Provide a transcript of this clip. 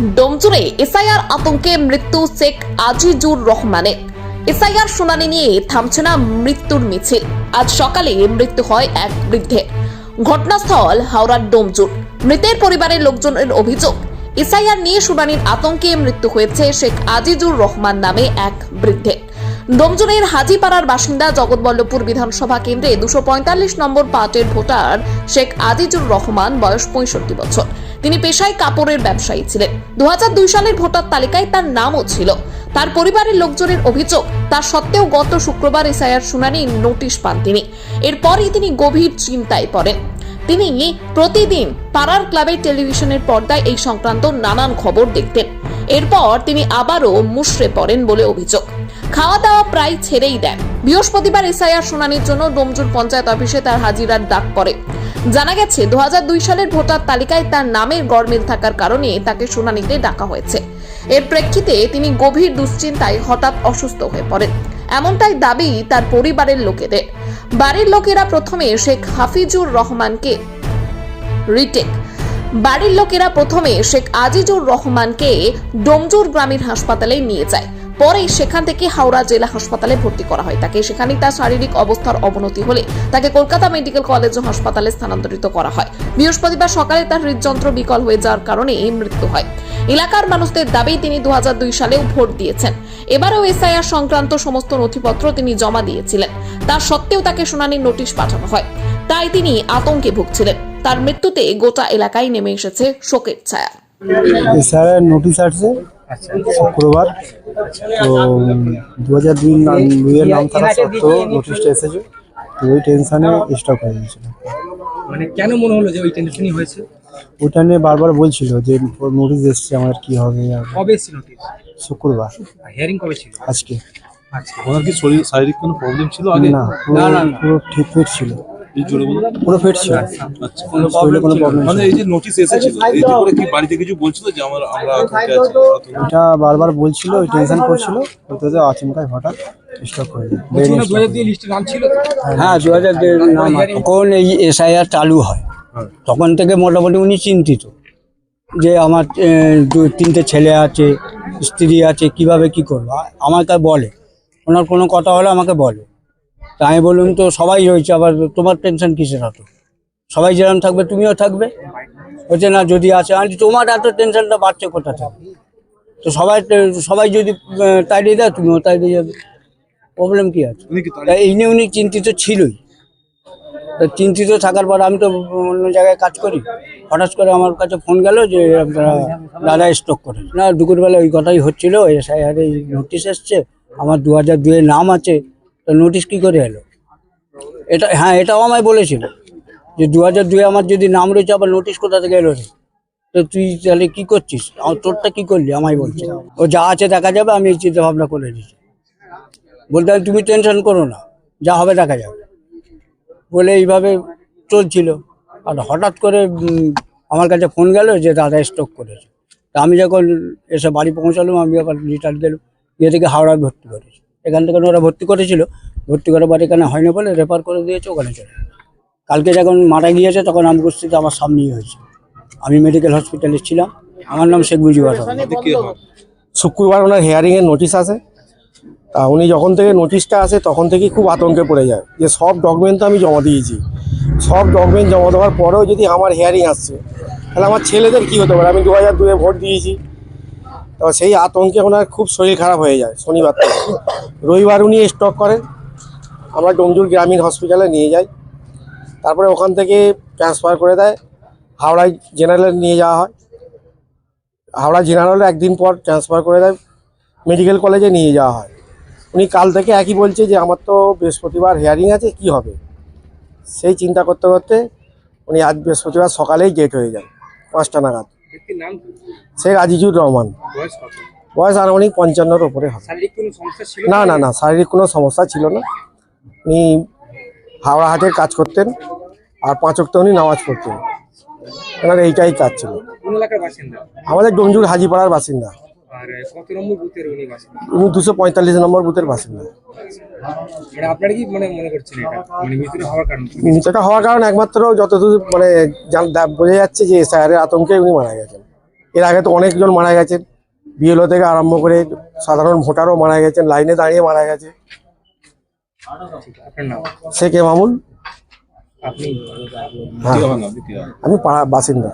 ডোমজুড়ে SIR আতঙ্কে মৃত্যু শেখ আজিজুর রহমানের। এসআইআর শুনানি নিয়ে থামছে না মৃত্যুর মিছিল। আজ সকালে মৃত্যু হয় এক বৃদ্ধের। ঘটনাস্থল হাওড়ার ডোমজুর। মৃতের পরিবারের লোকজনের অভিযোগ, এসআইআর নিয়ে শুনানির আতঙ্কে মৃত্যু হয়েছে শেখ আজিজুর রহমান নামে এক বৃদ্ধের। ডোমজুরের হাজিপাড়ার বাসিন্দা জগৎবল্লভপুর বিধানসভা কেন্দ্রে 245 নম্বর পার্টের ভোটার শেখ আজিজুর রহমান, বয়স 65 বছর। তিনি পেশায় কাপড়ের ব্যবসায়ী ছিলেন। 2002 সালের ভোটার তালিকায় তার নামও ছিল। তার পরিবারের লোকজনের অভিযোগ, তা সত্ত্বেও গত শুক্রবার এসআইআর শুনানির নোটিশ পান তিনি। এরপরই তিনি গভীর চিন্তায় পড়েন। তিনি প্রতিদিন পাড়ার ক্লাবের টেলিভিশনের পর্দায় এই সংক্রান্ত নানান খবর দেখতেন। এরপর তিনি আবারও মুষড়ে পড়েন বলে অভিযোগ। খাওয়া দাওয়া প্রায় ছেড়েই দেন। বৃহস্পতিবার এসআইআর শুনানির জন্য ডোমজুর পঞ্চায়েত অফিসে তার হাজিরার ডাক পড়ে। জানা গেছে 2002 সালের ভোটার তালিকায় তার নামের গরমিল থাকার কারণে তাকে শুনানিতে ডাকা হয়েছে। এর প্রেক্ষিতে তিনি গভীর দুশ্চিন্তায় হঠাৎ অসুস্থ হয়ে পড়েন, এমনটাই দাবি তার পরিবারের লোকেদের। বাড়ির লোকেরা প্রথমে শেখ হাফিজুর রহমানকে শেখ আজিজুর রহমানকে ডোমজুর গ্রামীণ হাসপাতালে নিয়ে যায়। পরে সেখান থেকে হাওড়া জেলা হাসপাতালে ভর্তি করা হয় তাকে। সেখানে তার শারীরিক অবস্থার অবনতি হলে তাকে কলকাতা মেডিকেল কলেজ ও হাসপাতালে স্থানান্তরিত করা হয়। বৃহস্পতিবার সকালে তার হৃদযন্ত্র বিকল হয়ে যাওয়ার কারণে এই মৃত্যু হয়। এলাকার মানুষদের দাবি, তিনি 2002 সালেও ভোট দিয়েছেন। এবারেও এসআইআর সংক্রান্ত সমস্ত নথিপত্র তিনি জমা দিয়েছিলেন। তা সত্ত্বেও তাকে শুনানির নোটিশ পাঠানো হয়। তাই তিনি আতঙ্কে ভুগছিলেন। তার মৃত্যুতে গোটা এলাকায় নেমে এসেছে শোকের ছায়া। এসআইআর নোটিশ আসছে শুক্রবার, তো 2002 এর নাম থাকা সত্ত্বেও নোটিশটা এসেছে, তো ওই টেনশনে স্টপ হয়ে গেছিল। মানে কেন মনে হলো যে ওই টেনশনই হয়েছে? ওইটা নিয়ে বারবার বলছিল যে নোটিশ এসছে, আমার কি হবে। কবে ছিল নোটিশ? শুক্রবার। হিয়ারিং কবে ছিল? আজকে। ওনার কি শারীরিক কোনো প্রবলেম ছিল আগে? না, পুরো ঠিক ফিট ছিল। এই জোরে বলুন। পুরো ফিট ছিল। আচ্ছা, শরীরে কোনো প্রবলেম মানে এই যে নোটিশ এসেছিল, এই যে করে কি বাড়িতে কিছু বলছিল যে আমরা আতঙ্কে আছি? এটা বারবার বলছিল, ওই টেনশন করছিল, ওটাতে আচমকাই হঠাৎ স্টপ করে দিল। 2002 লিস্টে নাম ছিল তো? হ্যাঁ, 2002 নাম। যখন এই এসআইআর চালু হয় তখন থেকে মোটামুটি উনি চিন্তিত যে আমার 2-3টে ছেলে আছে, স্ত্রী আছে, কিভাবে কি করবো। আমাকে বলে, ওনার কোনো কথা হলে আমাকে বলে। তা আমি বললাম, তো সবাই রয়েছে, আবার তোমার টেনশন কিসের এত? সবাই যেরকম থাকবে তুমিও থাকবে। হচ্ছে না, যদি আসে আনছি, তোমার এত টেনশনটা বাড়ছে কোথা থেকে? তো সবাই যদি তাই দিয়ে দেয়, তুমিও তাই দিয়ে যাবে, প্রবলেম কি আছে? তাই এই নিয়ে উনি চিন্তিত ছিলই। তো চিন্তিত থাকার পর আমি তো অন্য জায়গায় কাজ করি, হঠাৎ করে আমার কাছে ফোন গেল যে আপনারা দাদা স্ট্রোক করে। না, দুপুরবেলা ওই কথাই হচ্ছিল, এসআইআর এই নোটিশ এসছে, আমার 2002 এর নাম আছে, তো নোটিশ কি করে এলো? এটাও আমায় বলেছিল যে 2002 আমার যদি নাম রয়েছে, আবার নোটিশ কোথা থেকে এলো রে? তো তুই তাহলে কি করছিস, তোরটা কি করলি? আমায় বলছে, ও যা আছে দেখা যাবে, আমি এই চিন্তা ভাবনা করে দিচ্ছি। বলতে তুমি টেনশন করো না, যা হবে দেখা যাবে বলে এইভাবে চলছিল। আর হঠাৎ করে আমার কাছে ফোন গেল যে দাদা স্ট্রোক করেছে। তা আমি যখন এসে বাড়ি পৌঁছালাম, আমি আবার রিটার্ন গেলাম, থেকে হাওড়ায় ভর্তি করেছি। এখান থেকে ওরা ভর্তি করেছিল, ভর্তি করার পর এখানে হয়নি বলে রেফার করে দিয়েছে, ওখানে চলে। কালকে যখন মারা গিয়েছে তখন উপস্থিত আমার সামনেই হয়েছে। আমি মেডিকেল হসপিটালে ছিলাম। আমার নাম শেখ মুজিবুর রহমান। শুক্রবার ওনার হিয়ারিংয়ের নোটিশ আসে। তা উনি যখন থেকে নোটিশটা আসে তখন থেকেই খুব আতঙ্কে পড়ে যায় যে সব ডকুমেন্ট তো আমি জমা দিয়েছি, সব ডকুমেন্ট জমা দেওয়ার পরেও যদি আমার হিয়ারিং আসছে, তাহলে আমার ছেলেদের কী হতে পারে? আমি 2002 ভোট দিয়েছি। তো সেই আতঙ্কে ওনার খুব শরীর খারাপ হয়ে যায়। শনিবার থেকে রবিবার উনি স্ট্রোক করেন। আমরা ডোমজুর গ্রামীণ হসপিটালে নিয়ে যাই। তারপরে ওখান থেকে ট্রান্সফার করে দেয়, হাওড়ায় জেনারেলে নিয়ে যাওয়া হয়। হাওড়া জেনারেলে একদিন পর ট্রান্সফার করে দেয়, মেডিকেল কলেজে নিয়ে যাওয়া হয়। উনি কাল থেকে একই বলছে যে আমার তো বৃহস্পতিবার হিয়ারিং আছে, কি হবে? সেই চিন্তা করতে করতে উনি আজ বৃহস্পতিবার সকালেই ডেট হয়ে যান 5টা নাগাদ। শেখ আজিজুর রহমান, বয়স আনুমানিক 55-র ওপরে হবে। না, শারীরিক কোনো সমস্যা ছিল না। উনি হাওড়া হাটের কাজ করতেন, আর 5 ওয়াক্ত উনি নামাজ পড়তেন। ওনার এইটাই কাজ ছিল। আমাদের ডোমজুর হাজিপাড়ার বাসিন্দা। উনি 245 নম্বর বুথের বাসিন্দা। মৃত্যুটা হওয়ার কারণ একমাত্র যতদূর বোঝা যাচ্ছে যে এসআইআর আতঙ্কে উনি মারা গেছেন। এর আগে তো অনেকজন মারা গেছেন, বিএলও থেকে আরম্ভ করে সাধারণ ভোটারও মারা গেছেন, লাইনে দাঁড়িয়ে মারা গেছে। আপনার নাম? শেখ এমামুল। আপনি হ্যাঁ, কি হন আপনি কি হন? আমি পাড়া বাসিন্দা।